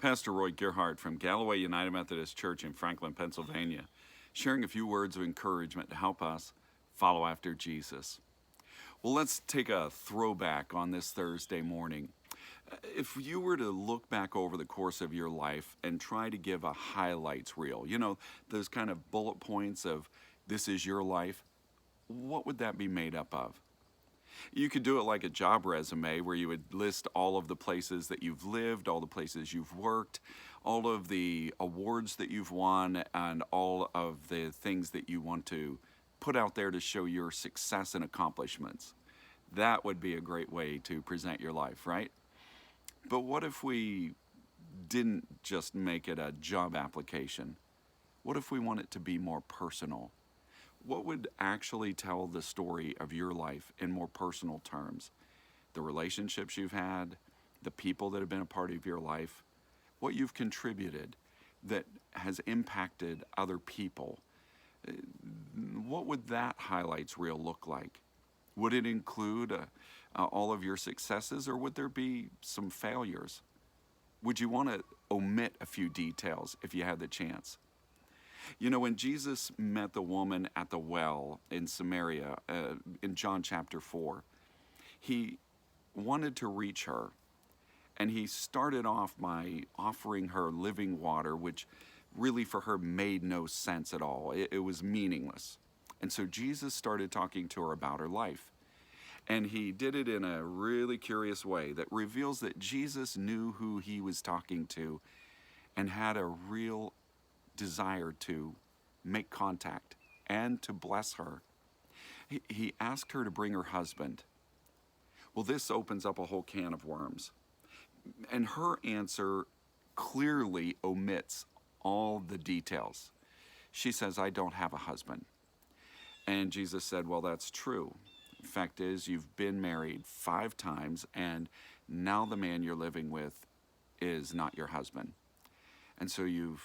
Pastor Roy Gerhardt from Galloway United Methodist Church in Franklin, Pennsylvania, sharing a few words of encouragement to help us follow after Jesus. Well, let's take a throwback on this Thursday morning. If you were to look back over the course of your life and try to give a highlights reel, those kind of bullet points of this is your life, what would that be made up of? You could do it like a job resume where you would list all of the places that you've lived, all the places you've worked, all of the awards that you've won, and all of the things that you want to put out there to show your success and accomplishments. That would be a great way to present your life, right? But what if we didn't just make it a job application? What if we want it to be more personal? What would actually tell the story of your life in more personal terms? The relationships you've had, the people that have been a part of your life, what you've contributed that has impacted other people. What would that highlights reel look like? Would it include all of your successes, or would there be some failures? Would you want to omit a few details if you had the chance? When Jesus met the woman at the well in Samaria, in John chapter 4, he wanted to reach her. And he started off by offering her living water, which really for her made no sense at all. It was meaningless. And so Jesus started talking to her about her life. And he did it in a really curious way that reveals that Jesus knew who he was talking to and had a real desire to make contact and to bless her. He asked her to bring her husband. Well, this opens up a whole can of worms. And her answer clearly omits all the details. She says, "I don't have a husband." And Jesus said, "Well, that's true. The fact is, you've been married 5 times, and now the man you're living with is not your husband. And so you've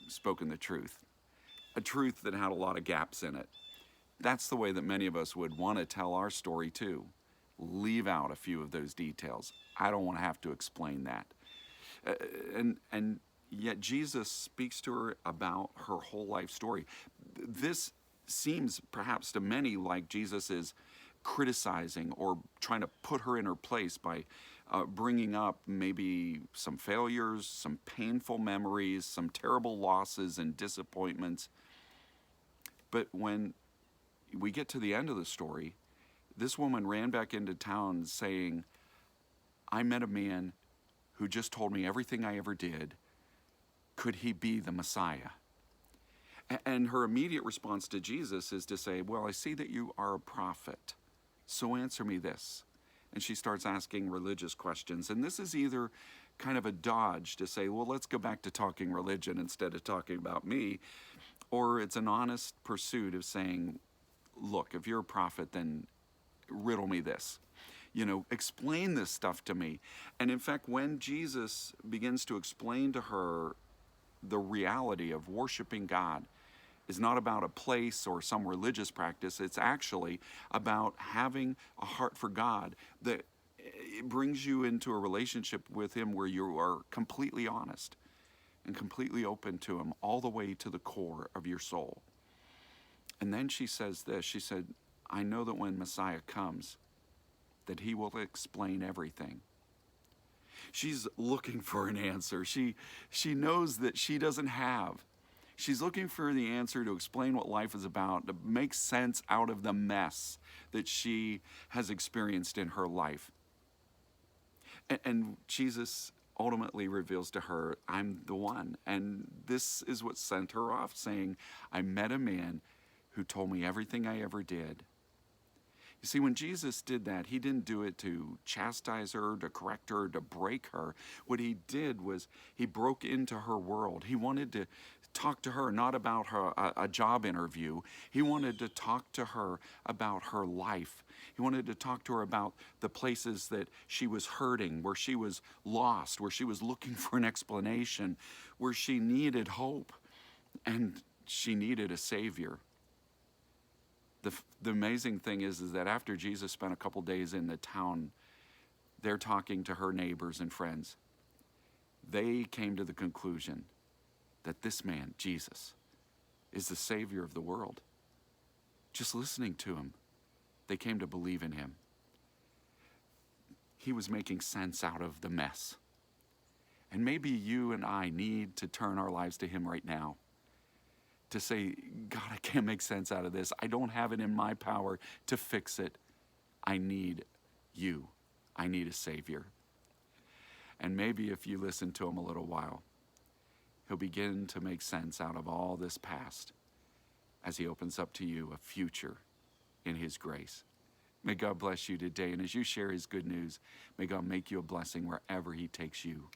spoken the truth, a truth that had a lot of gaps in it." That's the way that many of us would want to tell our story too. Leave out a few of those details. I don't want to have to explain that. And yet Jesus speaks to her about her whole life story. This seems perhaps to many like Jesus is criticizing or trying to put her in her place by bringing up maybe some failures, some painful memories, some terrible losses and disappointments. But when we get to the end of the story, this woman ran back into town saying, "I met a man who just told me everything I ever did. Could he be the Messiah?" And her immediate response to Jesus is to say, "Well, I see that you are a prophet, so answer me this." And she starts asking religious questions. And this is either kind of a dodge to say, well, let's go back to talking religion instead of talking about me, or it's an honest pursuit of saying, look, if you're a prophet, then riddle me this. Explain this stuff to me. And in fact, when Jesus begins to explain to her the reality of worshiping God is not about a place or some religious practice, it's actually about having a heart for God that it brings you into a relationship with him where you are completely honest and completely open to him all the way to the core of your soul. And then she says this, she said, "I know that when Messiah comes, that he will explain everything." She's looking for an answer. She knows that she doesn't have. She's looking for the answer to explain what life is about, to make sense out of the mess that she has experienced in her life. And Jesus ultimately reveals to her, "I'm the one." And this is what sent her off, saying, "I met a man who told me everything I ever did." You see, when Jesus did that, he didn't do it to chastise her, to correct her, to break her. What he did was he broke into her world. He wanted to talk to her not about a job interview. He wanted to talk to her about her life. He wanted to talk to her about the places that she was hurting, where she was lost, where she was looking for an explanation, where she needed hope and she needed a Savior. The amazing thing is that after Jesus spent a couple days in the town, they're talking to her neighbors and friends. they came to the conclusion that this man, Jesus, is the Savior of the world. Just listening to him, they came to believe in him. He was making sense out of the mess. And maybe you and I need to turn our lives to him right now, to say, God, I can't make sense out of this. I don't have it in my power to fix it. I need you. I need a Savior. And maybe if you listen to him a little while, he'll begin to make sense out of all this past as he opens up to you a future in his grace. May God bless you today. And as you share his good news, may God make you a blessing wherever he takes you.